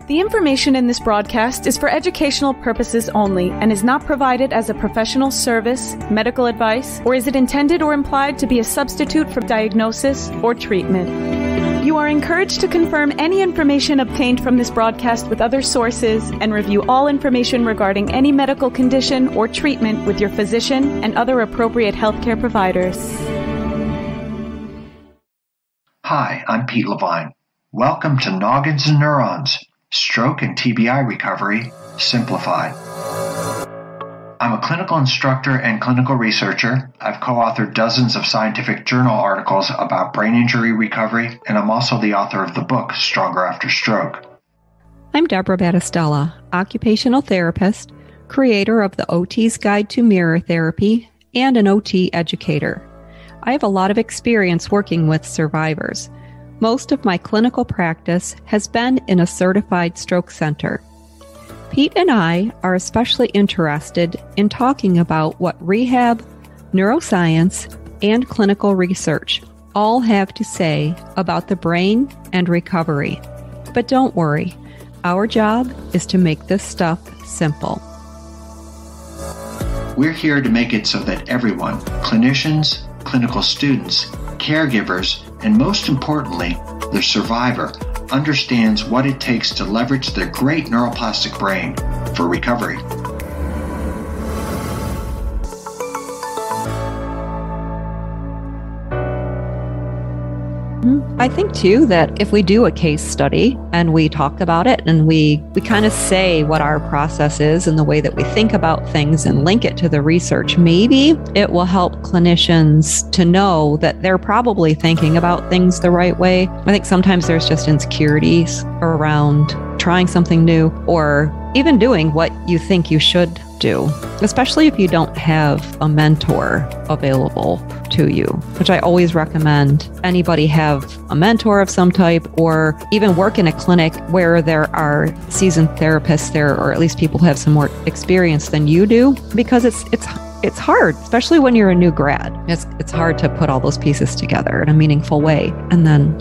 The information in this broadcast is for educational purposes only and is not provided as a professional service, medical advice, or is it intended or implied to be a substitute for diagnosis or treatment. You are encouraged to confirm any information obtained from this broadcast with other sources and review all information regarding any medical condition or treatment with your physician and other appropriate healthcare providers. Hi, I'm Pete Levine. Welcome to Noggins and Neurons, Stroke and TBI Recovery Simplified. I'm a clinical instructor and clinical researcher. I've co-authored dozens of scientific journal articles about brain injury recovery, and I'm also the author of the book, Stronger After Stroke. I'm Deborah Battistella, occupational therapist, creator of the OT's Guide to Mirror Therapy, and an OT educator. I have a lot of experience working with survivors. Most of my clinical practice has been in a certified stroke center. Pete and I are especially interested in talking about what rehab, neuroscience, and clinical research all have to say about the brain and recovery. But don't worry, our job is to make this stuff simple. We're here to make it so that everyone, clinicians, clinical students, caregivers, and most importantly, the survivor, understands what it takes to leverage their great neuroplastic brain for recovery. I think, too, that if we do a case study and we talk about it and we kind of say what our process is and the way that we think about things and link it to the research, maybe it will help clinicians to know that they're probably thinking about things the right way. I think sometimes there's just insecurities around trying something new or even doing what you think you should do, especially if you don't have a mentor available to you, which I always recommend anybody have a mentor of some type or even work in a clinic where there are seasoned therapists there, or at least people who have some more experience than you do, because it's hard, especially when you're a new grad. It's hard to put all those pieces together in a meaningful way. And then,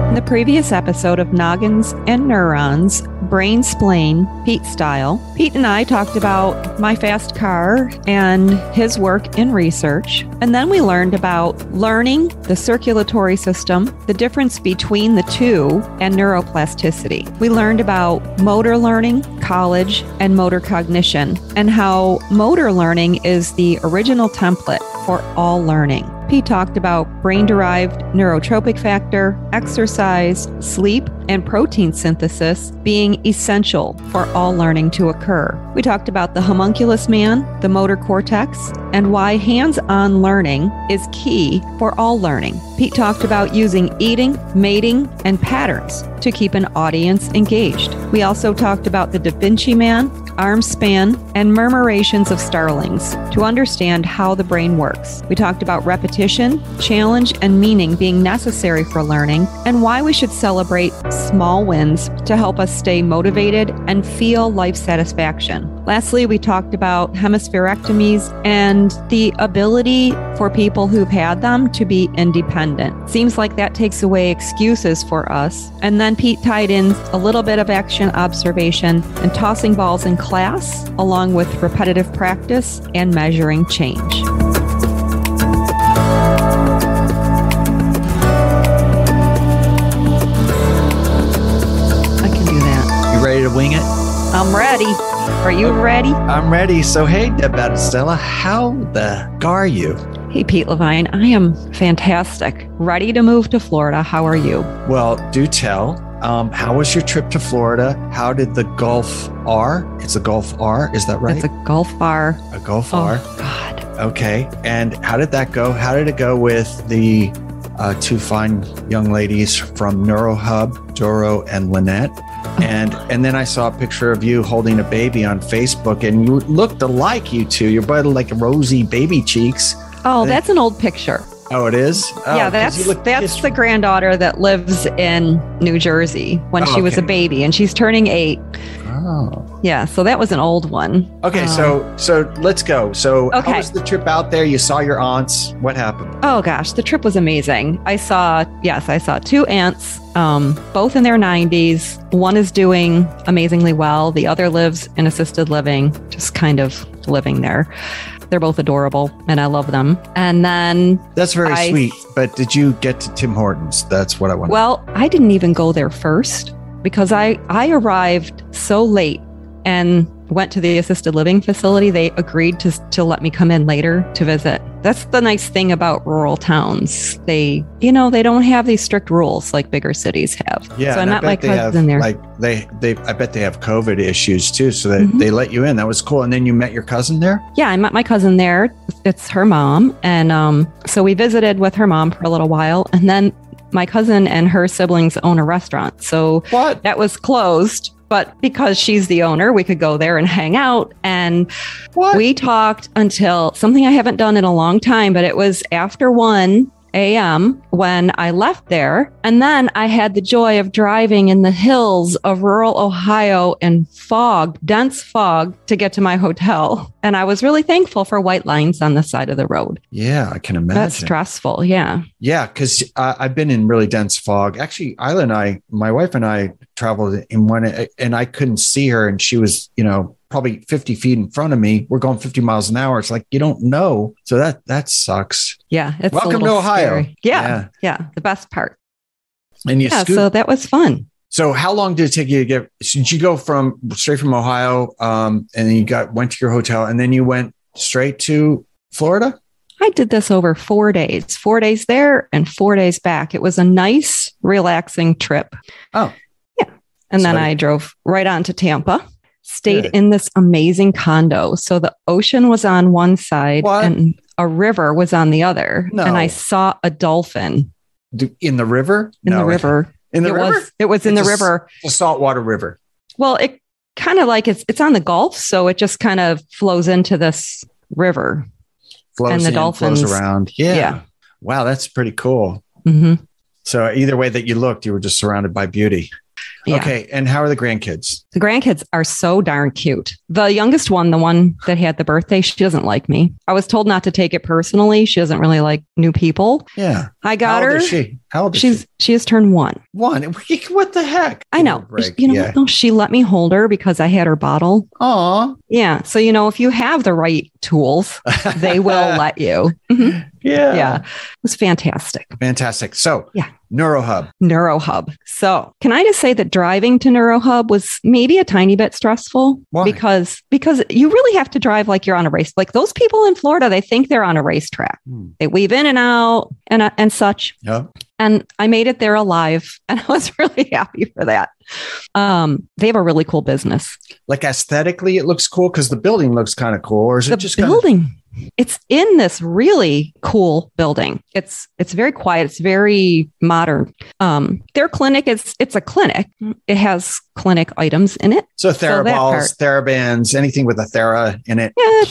In the previous episode of Noggins and Neurons, Brain Splain, Pete style, Pete and I talked about my fast car and his work in research. And then we learned about learning, the circulatory system, the difference between the two, and neuroplasticity. We learned about motor learning, college, and motor cognition, and how motor learning is the original template for all learning. Pete talked about brain-derived neurotropic factor, exercise, sleep, and protein synthesis being essential for all learning to occur. We talked about the homunculus man, the motor cortex, and why hands-on learning is key for all learning. Pete talked about using eating, mating, and patterns to keep an audience engaged. We also talked about the Da Vinci man, arm span, and murmurations of starlings to understand how the brain works. We talked about repetition, challenge, and meaning being necessary for learning, and why we should celebrate small wins to help us stay motivated and feel life satisfaction. Lastly, we talked about hemispherectomies and the ability for people who've had them to be independent. Seems like that takes away excuses for us. And then Pete tied in a little bit of action observation and tossing balls in class, along with repetitive practice and measuring change. Ready to wing it? I'm ready. Are you ready? I'm ready. So, hey, Deb Battistella, how the are you? Hey, Pete Levine. I am fantastic. Ready to move to Florida. How are you? Well, do tell. How was your trip to Florida? How did the Gulf R? It's a Gulf R, is that right? It's a Gulf R. A Gulf R. Oh, God. Okay. And how did that go? How did it go with the two fine young ladies from Neurorehab, Doro and Lynette? And then I saw a picture of you holding a baby on Facebook, and you looked alike, you two. You're both like rosy baby cheeks. Oh, that's an old picture. Oh, it is? Oh, yeah, that's the granddaughter that lives in New Jersey when she was a baby, and she's turning 8. Oh. Yeah, so that was an old one. Okay, so let's go. So Okay. how was the trip out there? You saw your aunts. What happened? Oh gosh, the trip was amazing. I saw 2 aunts, both in their 90s. One is doing amazingly well. The other lives in assisted living, just kind of living there. They're both adorable and I love them. And then That's very sweet. But did you get to Tim Hortons? That's what I want. Well, I didn't even go there first because I arrived so late and went to the assisted living facility. They agreed to let me come in later to visit. That's the nice thing about rural towns. They don't have these strict rules like bigger cities have. Yeah, so I met my cousin there. I bet they have COVID issues too, so that they let you in. That was cool. And then you met your cousin there? Yeah, I met my cousin there. It's her mom. And so we visited with her mom for a little while. And then my cousin and her siblings own a restaurant. So that was closed. But because she's the owner, we could go there and hang out. And we talked until something I haven't done in a long time, but it was after 1 a.m. when I left there. And then I had the joy of driving in the hills of rural Ohio in dense fog to get to my hotel. And I was really thankful for white lines on the side of the road. Yeah, I can imagine. That's stressful. Yeah. Yeah, because I've been in really dense fog. Actually, my wife and I traveled in one, and I couldn't see her. And she was, probably 50 feet in front of me. We're going 50 miles an hour. It's like, you don't know. So that sucks. Yeah. It's Welcome to Ohio. Scary. Yeah. The best part. And so that was fun. So how long did it take you to get, did you go straight from Ohio and then you went to your hotel and then you went straight to Florida? I did this over 4 days, 4 days there and 4 days back. It was a nice, relaxing trip. Oh. Yeah. And then I drove right on to Tampa. Stayed in this amazing condo. So the ocean was on one side and a river was on the other. No. And I saw a dolphin. In the river? In the river. In the river? It was in the river. A saltwater river. Well, it kind of like it's on the Gulf. So it just kind of flows into this river. Flows and the dolphins flows around. Yeah. Wow, that's pretty cool. Mm-hmm. So either way that you looked, you were just surrounded by beauty. Yeah. Okay. And how are the grandkids? The grandkids are so darn cute. The youngest one, the one that had the birthday, she doesn't like me. I was told not to take it personally. She doesn't really like new people. Yeah. I got her. How old is she? How old is she? She has turned 1. 1? What the heck? I know. No, she let me hold her because I had her bottle. Aw. Yeah. So, if you have the right tools, they will let you. Mm-hmm. Yeah. Yeah. It was fantastic. Fantastic. So, Neurohub. So, can I just say that driving to Neurohub was maybe a tiny bit stressful? Why? Because you really have to drive like you're on a race. Like those people in Florida, they think they're on a racetrack. They weave in and out and such. Yeah. And I made it there alive, and I was really happy for that. They have a really cool business. Like aesthetically, it looks cool because the building looks kind of cool, or is it just building? It's in this really cool building. It's very quiet. It's very modern. Their clinic it's a clinic. It has clinic items in it. So theraballs, therabands, anything with a thera in it. Yeah,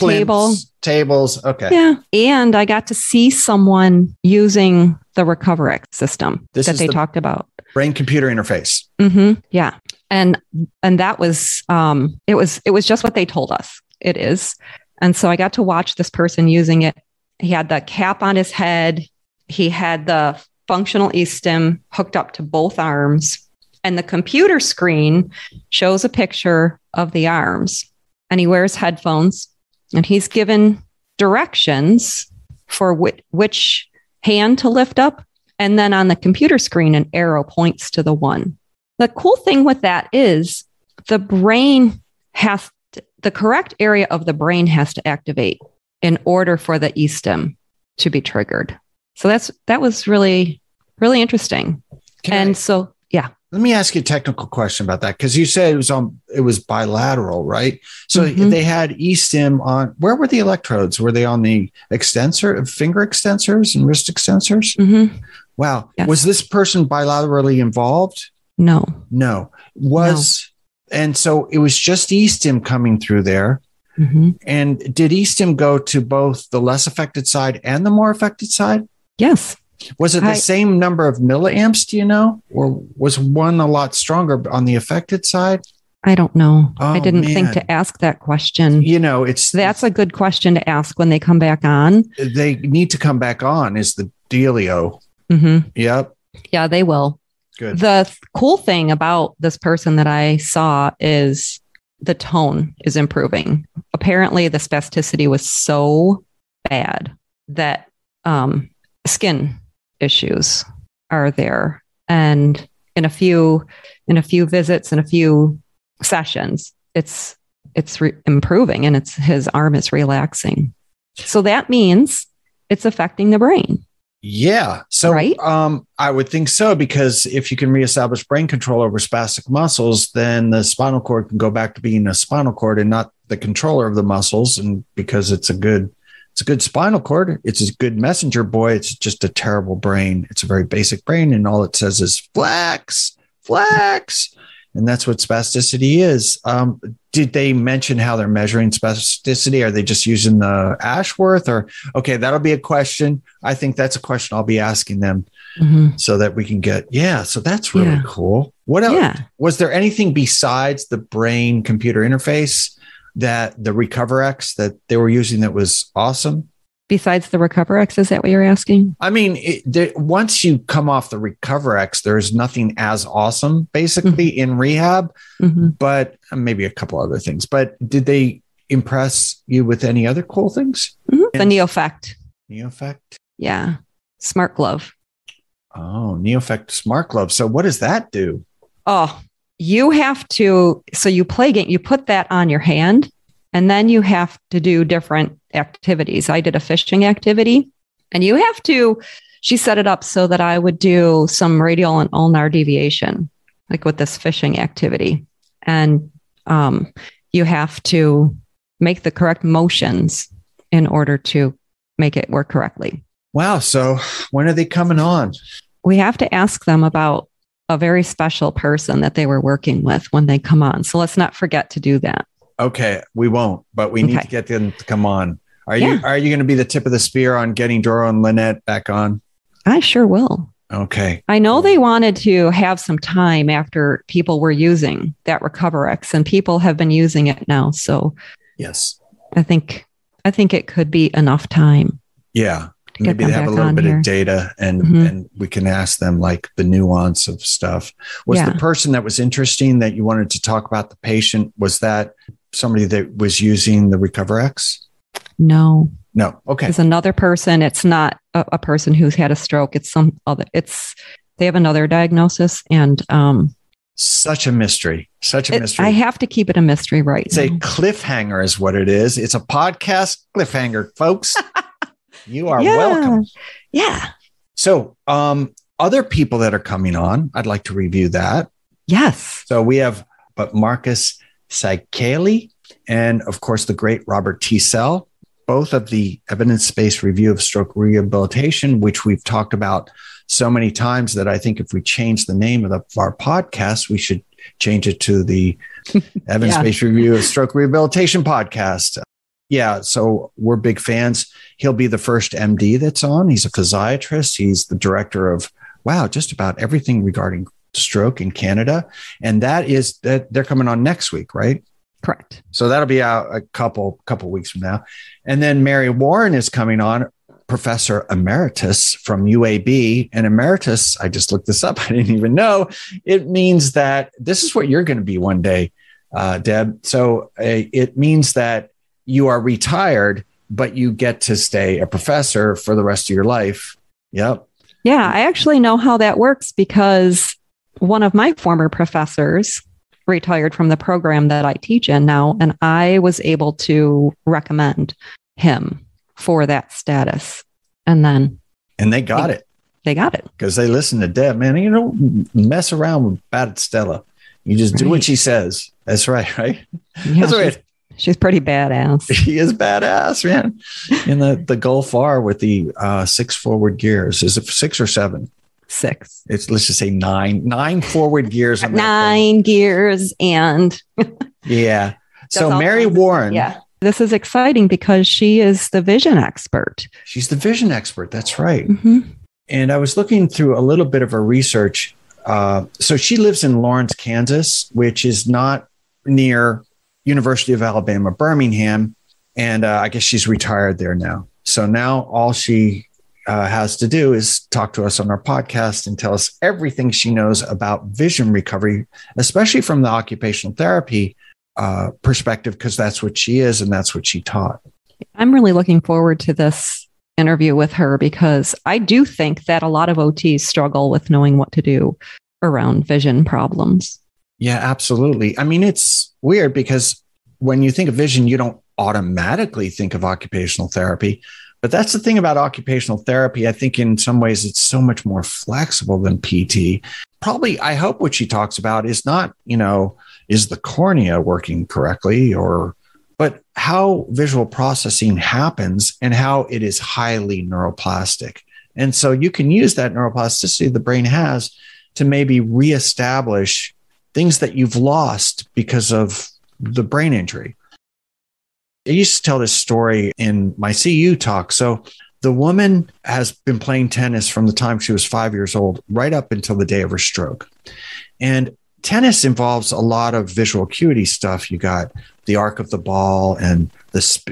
tables. Okay. Yeah. And I got to see someone using the Recoverix system that they talked about. Brain computer interface. Mm-hmm. Yeah. And that was, it was just what they told us it is. And so I got to watch this person using it. He had the cap on his head. He had the functional e-stim hooked up to both arms. And the computer screen shows a picture of the arms. And he wears headphones. And he's given directions for which hand to lift up. And then on the computer screen, an arrow points to the one. The cool thing with that is the correct area of the brain has to activate in order for the e-stim to be triggered. So that was really, really interesting. Let me ask you a technical question about that, because you said it was bilateral, right? So they had e-stim on. Where were the electrodes? Were they on the finger extensors and wrist extensors? Mm-hmm. Wow. Yes. Was this person bilaterally involved? No. And so it was just e-stim coming through there. Mm-hmm. And did e-stim go to both the less affected side and the more affected side? Yes. Was it the same number of milliamps, do you know? Or was one a lot stronger on the affected side? I don't know. Oh, I didn't think man. to ask that question. That's a good question to ask when they come back on. They need to come back on is the dealio. Mm-hmm. Yep. Yeah, they will. Good. The cool thing about this person that I saw is the tone is improving. Apparently the spasticity was so bad that skin issues are there. And in a few visits and a few sessions, it's improving, and his arm is relaxing. So that means it's affecting the brain. Yeah. So right? I would think so, because if you can reestablish brain control over spastic muscles, then the spinal cord can go back to being a spinal cord and not the controller of the muscles. And because it's a good spinal cord, it's a good messenger boy. It's just a terrible brain. It's a very basic brain. And all it says is flex. And that's what spasticity is. Did they mention how they're measuring spasticity? Are they just using the Ashworth? Or, okay, that'll be a question. I think that's a question I'll be asking them so that we can get, so that's really cool. What else? Yeah. Was there anything besides the brain computer interface that the RecoverX that they were using that was awesome? Besides the RecoverX, is that what you're asking? I mean, once you come off the RecoverX, there's nothing as awesome, basically, in rehab, but maybe a couple other things. But did they impress you with any other cool things? The NeoFect. NeoFect? Yeah. Smart glove. Oh, NeoFect Smart Glove. So what does that do? Oh, you have to, so you put that on your hand, and then you have to do different activities. I did a fishing activity, and she set it up so that I would do some radial and ulnar deviation, like with this fishing activity. And you have to make the correct motions in order to make it work correctly. Wow. So when are they coming on? We have to ask them about a very special person that they were working with when they come on. So let's not forget to do that. Okay, we won't, but we need to get them to come on. Are you going to be the tip of the spear on getting Doro and Lynette back on? I sure will. Okay. I know they wanted to have some time after people were using that RecoverX, and people have been using it now. So yes, I think it could be enough time. Yeah. Maybe they have a little bit of data and we can ask them like the nuance of stuff. Was the person that was interesting that you wanted to talk about the patient, was that somebody that was using the RecoverX? No. Okay. It's another person. It's not a person who's had a stroke. It's they have another diagnosis, and such a mystery. I have to keep it a mystery, right? It's a cliffhanger is what it is. It's a podcast cliffhanger, folks. You are welcome. Yeah. So, other people that are coming on, I'd like to review that. Yes. So we have Marcus Saikali and, of course, the great Robert T. Sell, both of the evidence-based review of stroke rehabilitation, which we've talked about so many times that I think if we change the name of our podcast, we should change it to the evidence-based review of stroke rehabilitation podcast. Yeah, so we're big fans. He'll be the first MD that's on. He's a physiatrist. He's the director of, just about everything regarding stroke in Canada. And that they're coming on next week, right? Correct. So that'll be out a couple weeks from now. And then Mary Warren is coming on, Professor Emeritus from UAB. And Emeritus, I just looked this up. I didn't even know. It means that this is what you're going to be one day, Deb. So it means that you are retired, but you get to stay a professor for the rest of your life. Yep. Yeah, I actually know how that works because one of my former professors retired from the program that I teach in now, and I was able to recommend him for that status. And they got it. They got it. Because they listen to Deb, man. You don't mess around with bad Stella. You just do what she says. That's right, right? Yeah, that's right. She's pretty badass. She is badass, man. In the Gulf R with the 6 forward gears. Is it 6 or 7? 6. Let's just say 9 forward gears. On 9 gears and yeah. So Mary Warren. Yeah. This is exciting because she is the vision expert. She's the vision expert. That's right. Mm-hmm. And I was looking through a little bit of her research. So she lives in Lawrence, Kansas, which is not near University of Alabama, Birmingham. And I guess she's retired there now. So now all she has to do is talk to us on our podcast and tell us everything she knows about vision recovery, especially from the occupational therapy perspective, because that's what she is and that's what she taught. I'm really looking forward to this interview with her because I do think that a lot of OTs struggle with knowing what to do around vision problems. Yeah, absolutely. I mean, it's weird because when you think of vision, you don't automatically think of occupational therapy. But that's the thing about occupational therapy. I think in some ways it's so much more flexible than PT. Probably, I hope what she talks about is not, is the cornea working correctly but how visual processing happens and how it is highly neuroplastic. And so you can use that neuroplasticity the brain has to maybe reestablish things that you've lost because of the brain injury. I used to tell this story in my CU talk. So the woman has been playing tennis from the time she was 5 years old, right up until the day of her stroke. And tennis involves a lot of visual acuity stuff. You got the arc of the ball and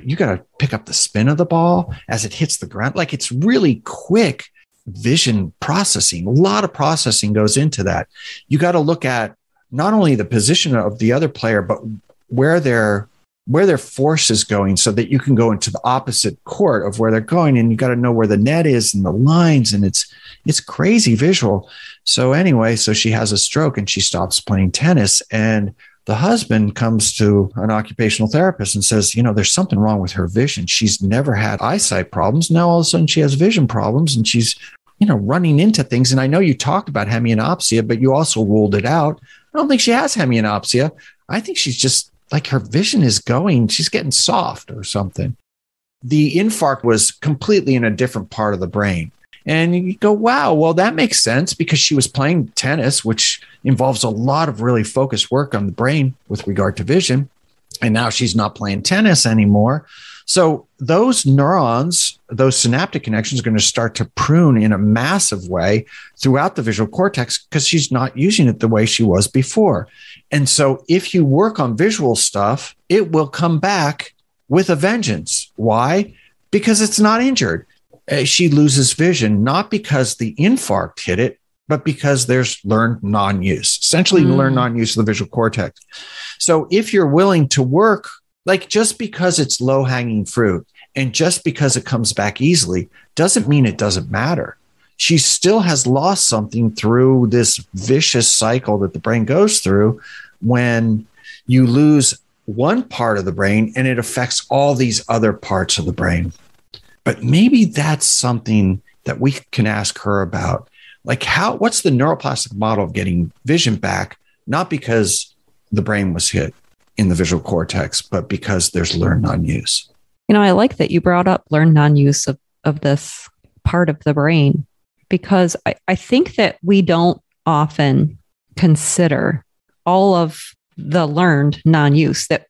you got to pick up the spin of the ball as it hits the ground. Like it's really quick vision processing. A lot of processing goes into that. You got to look at not only the position of the other player, but where their force is going so that you can go into the opposite court of where they're going. And you got to know where the net is and the lines. And it's crazy visual. So anyway, so she has a stroke and she stops playing tennis. And the husband comes to an occupational therapist and says, there's something wrong with her vision. She's never had eyesight problems. Now all of a sudden she has vision problems and she's, running into things. And I know you talked about hemianopsia, but you also ruled it out. I don't think she has hemianopsia. I think she's just like her vision is going, she's getting soft or something. The infarct was completely in a different part of the brain. And you go, wow, well, that makes sense because she was playing tennis, which involves a lot of really focused work on the brain with regard to vision. And now she's not playing tennis anymore. So those neurons, those synaptic connections are going to start to prune in a massive way throughout the visual cortex because she's not using it the way she was before. And so if you work on visual stuff, it will come back with a vengeance. Why? Because it's not injured. She loses vision, not because the infarct hit it, but because there's learned non-use, essentially learned non-use of the visual cortex. So if you're willing to work, like just because it's low-hanging fruit and just because it comes back easily, doesn't mean it doesn't matter. She still has lost something through this vicious cycle that the brain goes through when you lose one part of the brain and it affects all these other parts of the brain. But maybe that's something that we can ask her about. Like what's the neuroplastic model of getting vision back? Not because the brain was hit in the visual cortex, but because there's learned non-use. I like that you brought up learned non-use of this part of the brain, because I think that we don't often consider all of the learned non-use that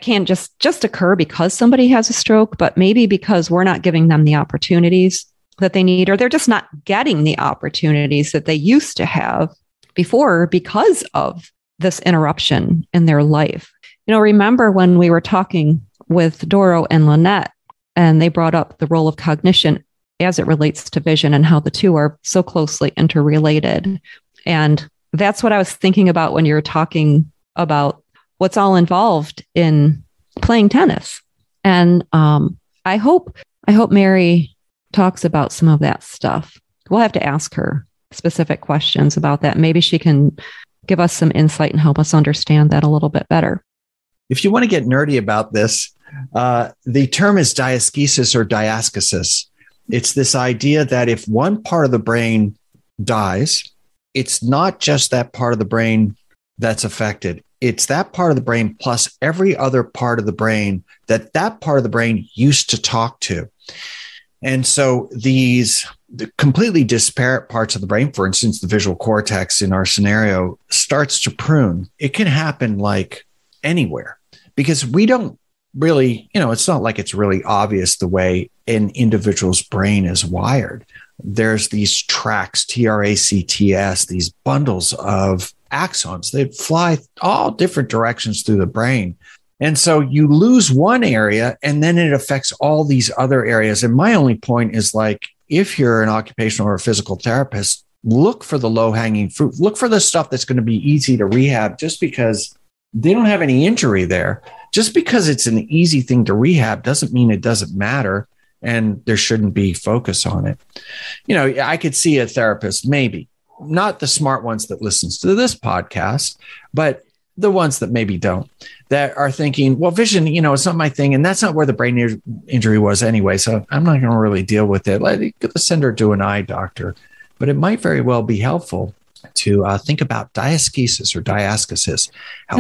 can just occur because somebody has a stroke, but maybe because we're not giving them the opportunities that they need, or they're just not getting the opportunities that they used to have before because of this interruption in their life. Remember when we were talking with Doro and Lynette, and they brought up the role of cognition as it relates to vision and how the two are so closely interrelated. And that's what I was thinking about when you were talking about what's all involved in playing tennis. And I hope Mary talks about some of that stuff. We'll have to ask her specific questions about that. Maybe she can give us some insight and help us understand that a little bit better. If you want to get nerdy about this, the term is diaskesis or diaskesis. It's this idea that if one part of the brain dies, it's not just that part of the brain that's affected. It's that part of the brain plus every other part of the brain that part of the brain used to talk to. And so the completely disparate parts of the brain, for instance, the visual cortex in our scenario, starts to prune. It can happen like anywhere because we don't really, it's not like it's really obvious the way an individual's brain is wired. There's these tracks, TRACTS, these bundles of axons that fly all different directions through the brain. And so you lose one area and then it affects all these other areas. And my only point is like, if you're an occupational or a physical therapist, look for the low-hanging fruit. Look for the stuff that's going to be easy to rehab just because they don't have any injury there. Just because it's an easy thing to rehab doesn't mean it doesn't matter and there shouldn't be focus on it. You know, I could see a therapist, maybe not the smart ones that listens to this podcast, but the ones that maybe don't, that are thinking, well, vision, you know, it's not my thing. And that's not where the brain injury was anyway. So I'm not going to really deal with it. Let's send her to an eye doctor. But it might very well be helpful to think about diaskesis or diaskesis. How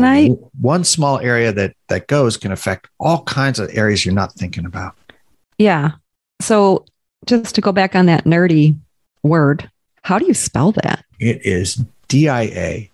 one small area that goes can affect all kinds of areas you're not thinking about. Yeah. So just to go back on that nerdy word, how do you spell that? It is DIASCHIS.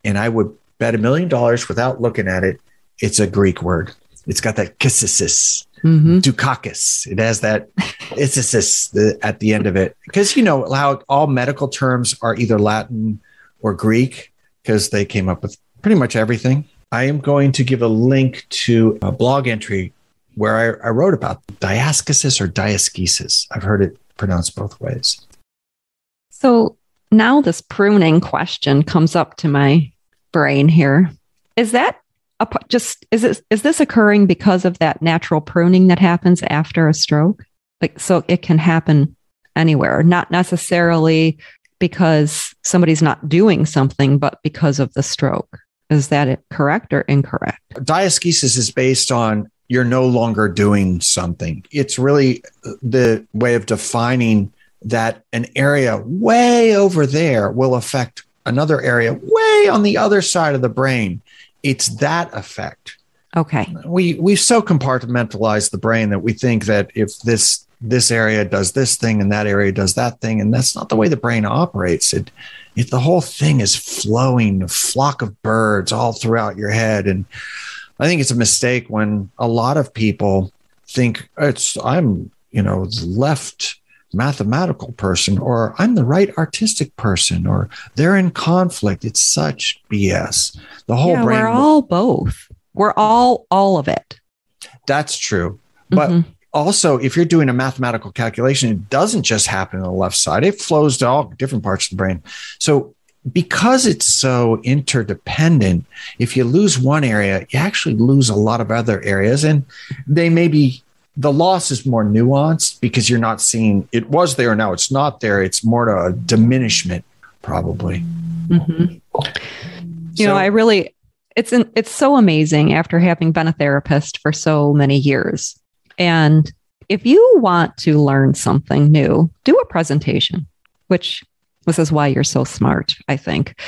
And I would bet $1 million without looking at it, it's a Greek word. It's got that kisis, dukakis. It has that isis at the end of it. Because you know how all medical terms are either Latin or Greek because they came up with pretty much everything. I am going to give a link to a blog entry where I wrote about diaskesis or diaskesis. I've heard it pronounced both ways. So now this pruning question comes up to my brain here. Is that is this occurring because of that natural pruning that happens after a stroke? Like, so it can happen anywhere, not necessarily because somebody's not doing something, but because of the stroke. Is that correct or incorrect? Diaskesis is based on you're no longer doing something. It's really the way of defining that an area way over there will affect another area way on the other side of the brain. It's that effect. Okay. We so compartmentalize the brain that we think that if this area does this thing and that area does that thing, and that's not the way the brain operates. The whole thing is flowing, a flock of birds all throughout your head. And I think it's a mistake when a lot of people think I'm, the left mathematical person, or I'm the right artistic person, or they're in conflict. It's such BS. The whole brain. We're all both. We're all of it. That's true. But also, if you're doing a mathematical calculation, it doesn't just happen on the left side. It flows to all different parts of the brain. So because it's so interdependent, if you lose one area, you actually lose a lot of other areas. And the loss is more nuanced because you're not seeing it was there, now it's not there. It's more to a diminishment, probably. Mm-hmm. It's so amazing after having been a therapist for so many years. And if you want to learn something new, do a presentation, which this is why you're so smart, I think,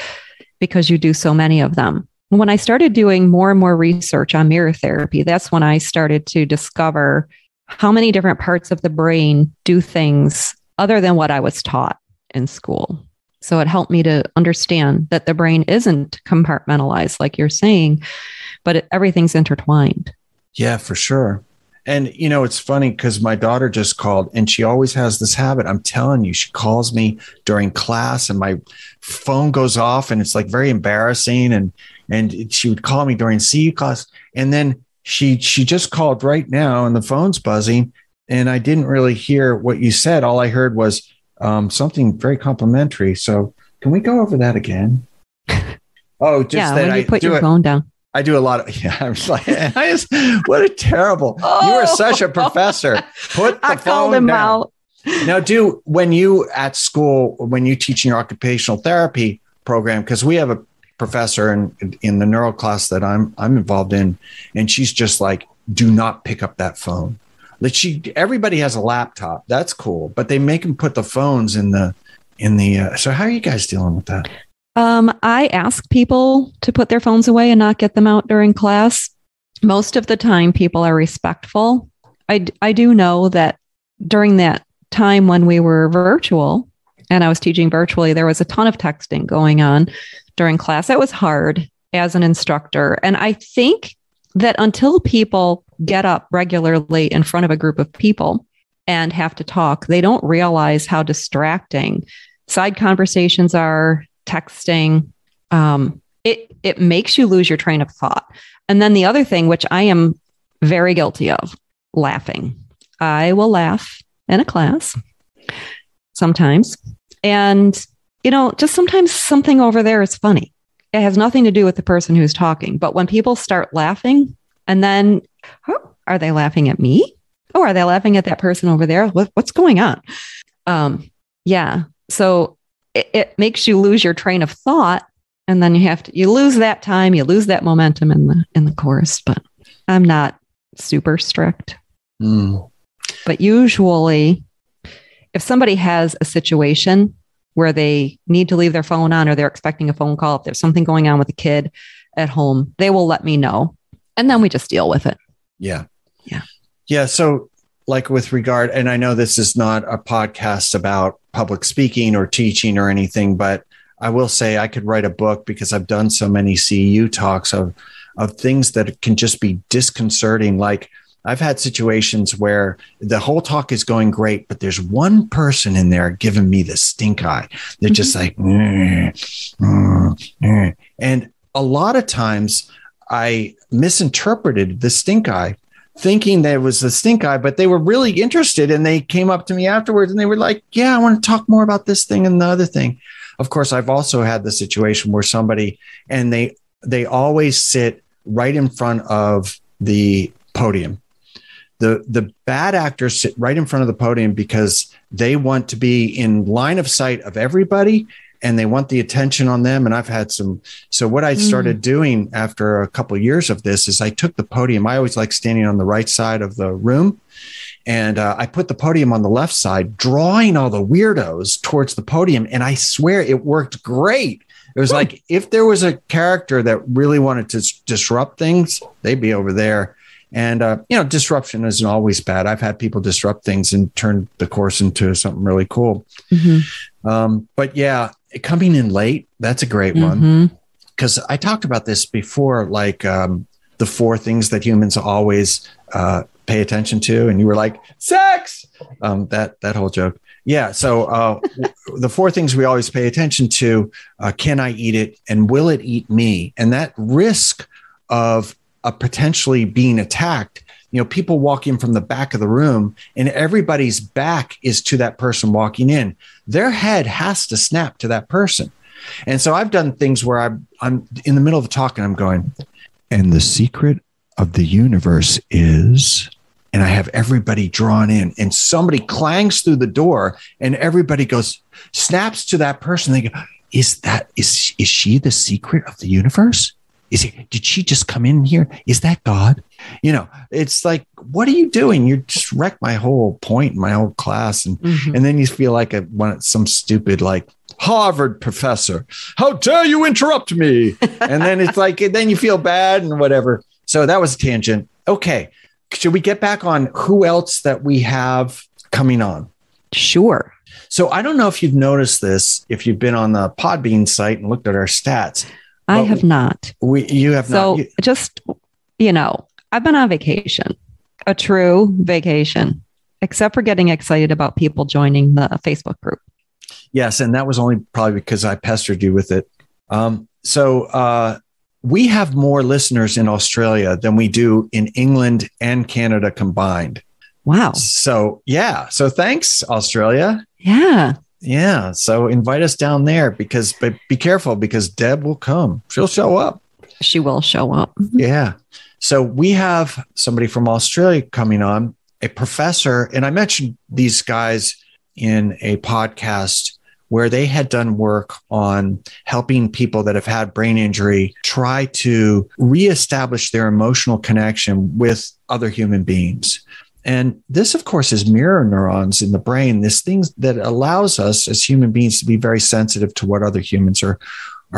because you do so many of them. When I started doing more and more research on mirror therapy, that's when I started to discover how many different parts of the brain do things other than what I was taught in school. So it helped me to understand that the brain isn't compartmentalized, like you're saying, but everything's intertwined. Yeah, for sure. And, it's funny because my daughter just called and she always has this habit. I'm telling you, she calls me during class and my phone goes off and it's like very embarrassing. And she would call me during CE class. And then she just called right now and the phone's buzzing. And I didn't really hear what you said. All I heard was something very complimentary. So can we go over that again? Oh, just that when you put your phone down. I do a lot of, I was like, what a terrible, you are such a professor. Put the phone down. Out. Now, when you at school, when you teach in your occupational therapy program, because we have a professor in the neuro class that I'm involved in, and she's just like, do not pick up that phone. Everybody has a laptop. That's cool. But they make them put the phones in the, so how are you guys dealing with that? I ask people to put their phones away and not get them out during class. Most of the time, people are respectful. I do know that during that time when we were virtual and I was teaching virtually, there was a ton of texting going on during class. That was hard as an instructor. And I think that until people get up regularly in front of a group of people and have to talk, they don't realize how distracting side conversations are, texting. It makes you lose your train of thought. And then the other thing, which I am very guilty of, laughing. I will laugh in a class sometimes. And, just sometimes something over there is funny. It has nothing to do with the person who's talking. But when people start laughing and then, are they laughing at me? Oh, are they laughing at that person over there? What's going on? Yeah. So it makes you lose your train of thought. And then you lose that time, you lose that momentum in the course. But I'm not super strict. But usually if somebody has a situation where they need to leave their phone on or they're expecting a phone call, if there's something going on with a kid at home, they will let me know. And then we just deal with it. Yeah. So like with regard, and I know this is not a podcast about public speaking or teaching or anything, but I will say I could write a book because I've done so many CEU talks of things that can just be disconcerting. Like I've had situations where the whole talk is going great, but there's one person in there giving me the stink eye. They're just like, and a lot of times I misinterpreted the stink eye, thinking that it was the stink eye, but they were really interested. And they came up to me afterwards and they were like, yeah, I want to talk more about this thing and the other thing. Of course, I've also had the situation where somebody, and they always sit right in front of the podium. The bad actors sit right in front of the podium because they want to be in line of sight of everybody and they want the attention on them. And I've had some. So what I started doing after a couple of years of this is I took the podium. I always like standing on the right side of the room. And I put the podium on the left side, drawing all the weirdos towards the podium. And I swear it worked great. It was like if there was a character that really wanted to disrupt things, they'd be over there. And, disruption isn't always bad. I've had people disrupt things and turn the course into something really cool. But yeah, coming in late, that's a great one. Because I talked about this before, like the 4 things that humans always pay attention to. And you were like, sex, that whole joke. Yeah. So the 4 things we always pay attention to, can I eat it? And will it eat me? And that risk of potentially being attacked, people walk in from the back of the room and everybody's back is to that person walking in. Their head has to snap to that person. And so I've done things where I'm in the middle of a talk and I'm going, and the secret of the universe is, and I have everybody drawn in and somebody clangs through the door and everybody goes, snaps to that person. They go, is she the secret of the universe? Did she just come in here? Is that God? It's like, what are you doing? You just wrecked my whole point in my whole class. And then you feel like some stupid, like Harvard professor. How dare you interrupt me? And then it's like, then you feel bad and whatever. So that was a tangent. Okay. Should we get back on who else that we have coming on? Sure. So I don't know if you've noticed this, if you've been on the Podbean site and looked at our stats. I have not. You have not. So just, I've been on vacation, a true vacation, except for getting excited about people joining the Facebook group. Yes. And that was only probably because I pestered you with it. So we have more listeners in Australia than we do in England and Canada combined. Wow. So, yeah. So thanks, Australia. Yeah. Yeah. So invite us down there but be careful because Deb will come. She'll show up. She will show up. Yeah. So we have somebody from Australia coming on, a professor. And I mentioned these guys in a podcast where they had done work on helping people that have had brain injury try to reestablish their emotional connection with other human beings. And this, of course, is mirror neurons in the brain, this thing that allows us as human beings to be very sensitive to what other humans are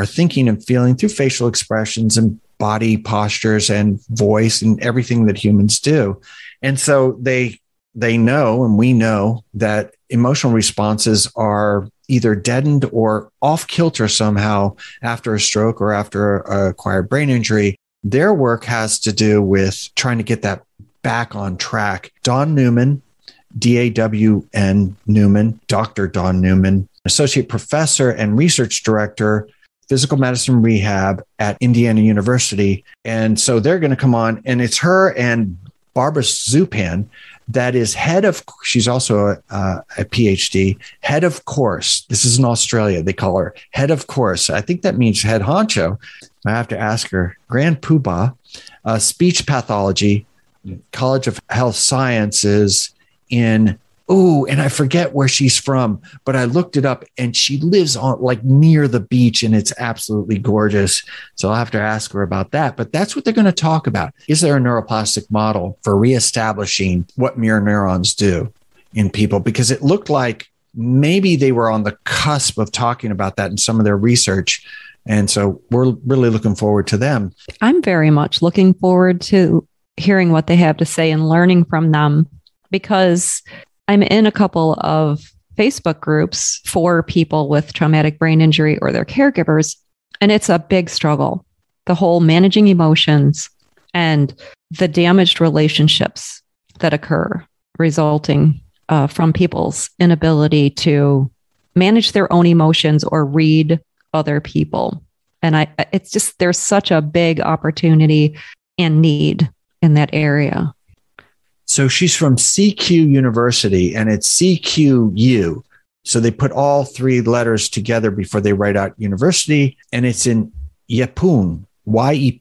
thinking and feeling through facial expressions and body postures and voice and everything that humans do. And so they know, and we know, that emotional responses are either deadened or off kilter somehow after a stroke or after an acquired brain injury. Their work has to do with trying to get that back on track. Dawn Newman, D-A-W-N Newman, Dr. Dawn Newman, associate professor and research director, physical medicine rehab at Indiana University. And so they're going to come on, and it's her and Barbara Zupan that is head of, she's also a PhD, head of course. This is in Australia. They call her head of course. I think that means head honcho. I have to ask her. Grand Poobah, speech pathology, College of Health Sciences in, and I forget where she's from, but I looked it up, and she lives on like near the beach, and it's absolutely gorgeous. So I'll have to ask her about that. But that's what they're going to talk about. Is there a neuroplastic model for reestablishing what mirror neurons do in people? Because it looked like maybe they were on the cusp of talking about that in some of their research. And so we're really looking forward to them. I'm very much looking forward to hearing what they have to say and learning from them, because I'm in a couple of Facebook groups for people with traumatic brain injury or their caregivers, and it's a big struggle. The whole managing emotions and the damaged relationships that occur resulting from people's inability to manage their own emotions or read other people. And it's just, there's such a big opportunity and need in that area. So she's from CQ University, and it's CQU. So they put all three letters together before they write out university, and it's in Yeppoon, Yeppoon,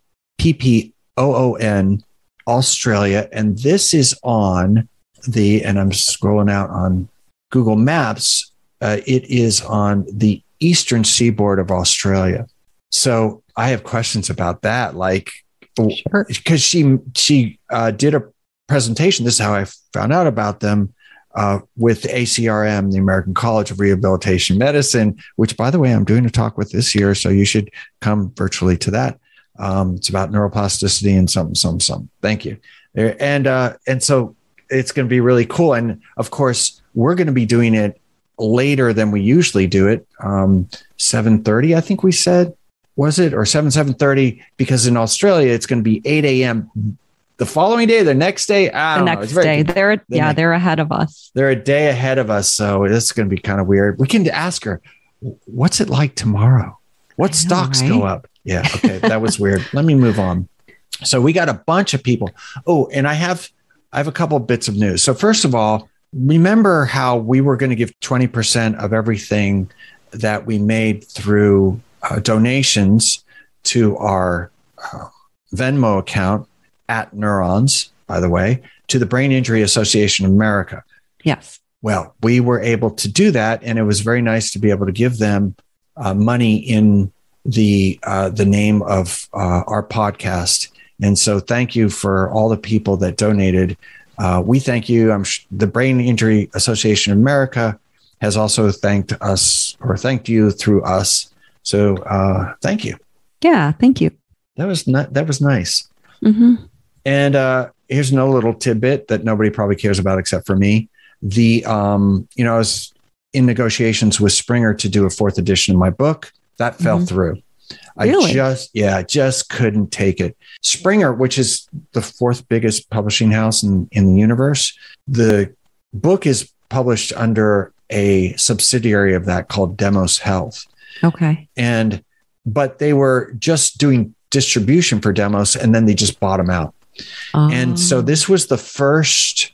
Australia. And this is on and I'm scrolling out on Google Maps. It is on the eastern seaboard of Australia. So I have questions about that, like, sure, because she did a presentation. This is how I found out about them, with ACRM, the American College of Rehabilitation Medicine, which, by the way, I'm doing a talk with this year. So you should come virtually to that. It's about neuroplasticity and something. Thank you. And so it's going to be really cool. And of course, we're going to be doing it later than we usually do it. 7:30, I think we said, was it? Or 7:30, because in Australia, it's going to be 8 a.m. the following day, the next day. They're ahead of us. They're a day ahead of us. So this is going to be kind of weird. We can ask her, what's it like tomorrow? What stocks go up? Yeah. Okay. That was weird. Let me move on. So we got a bunch of people. Oh, and I have a couple of bits of news. So first of all, remember how we were going to give 20% of everything that we made through donations to our Venmo account at Neurons, by the way, to the Brain Injury Association of America. Yes. Well, we were able to do that, and it was very nice to be able to give them money in the name of our podcast. And so thank you for all the people that donated. We thank you. The Brain Injury Association of America has also thanked us, or thanked you through us. So thank you. Yeah, thank you. That was nice. Mm-hmm. And here's another little tidbit that nobody probably cares about except for me. I was in negotiations with Springer to do a 4th edition of my book. That fell through. Really? I just couldn't take it. Springer, which is the 4th biggest publishing house in the universe, the book is published under a subsidiary of that called Demos Health. Okay. But they were just doing distribution for Demos, and then they just bought them out. And so this was the first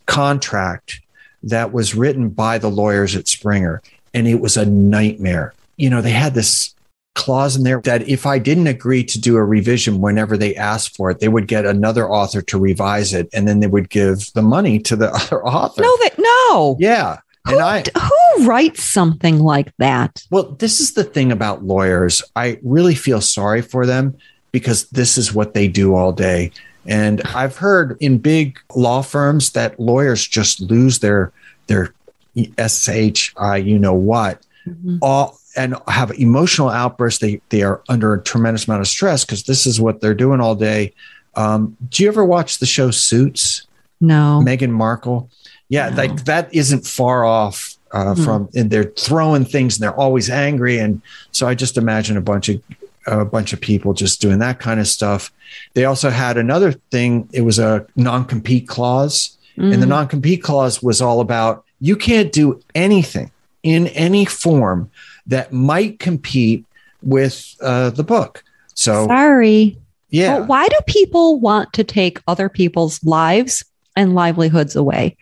contract that was written by the lawyers at Springer, and it was a nightmare. They had this clause in there that if I didn't agree to do a revision whenever they asked for it, they would get another author to revise it, and then they would give the money to the other author. No. Yeah. Who writes something like that? Well, this is the thing about lawyers. I really feel sorry for them, because this is what they do all day. And I've heard in big law firms that lawyers just lose their SHI, and have emotional outbursts. They are under a tremendous amount of stress because this is what they're doing all day. Do you ever watch the show Suits? No. Meghan Markle? Yeah, no. Like that isn't far off from, and they're throwing things and they're always angry. And so I just imagine a bunch of a bunch of people just doing that kind of stuff. They also had another thing. It was a non-compete clause. And the non-compete clause was all about, you can't do anything in any form that might compete with the book. So sorry. Yeah. But why do people want to take other people's lives and livelihoods away?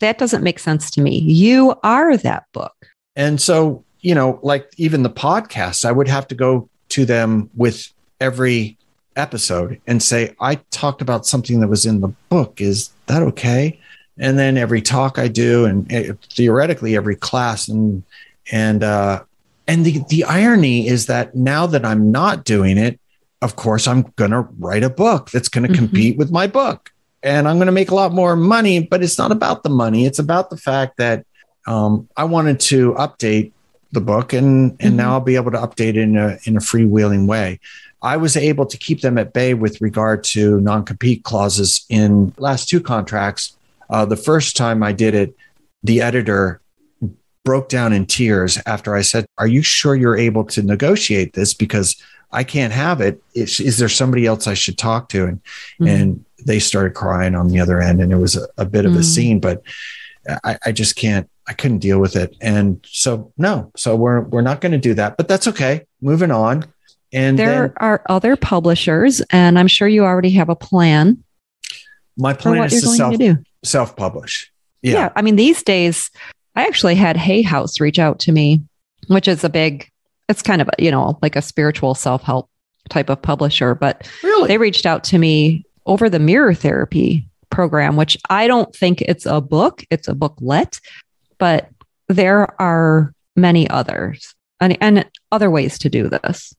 That doesn't make sense to me. You are that book. And so, you know, like even the podcasts, I would have to go to them with every episode and say, I talked about something that was in the book. Is that okay? And then every talk I do, and theoretically every class, and the irony is that now that I'm not doing it, of course, I'm going to write a book that's going to compete with my book, and I'm going to make a lot more money. But it's not about the money; it's about the fact that I wanted to update the book, and now I'll be able to update it in a freewheeling way. I was able to keep them at bay with regard to non-compete clauses in last two contracts. The first time I did it, the editor broke down in tears after I said, "Are you sure you're able to negotiate this? Because I can't have it. Is there somebody else I should talk to?" And they started crying on the other end, and it was a bit of a scene, but I just can't. I couldn't deal with it, and so we're not going to do that. But that's okay. Moving on. And there are other publishers, and I'm sure you already have a plan. My plan is to self-publish. Yeah. I mean, these days, I actually had Hay House reach out to me, which is it's kind of, you know, like a spiritual self-help type of publisher, but really? They reached out to me over the mirror therapy program, which I don't think it's a book, it's a booklet, but there are many others and other ways to do this.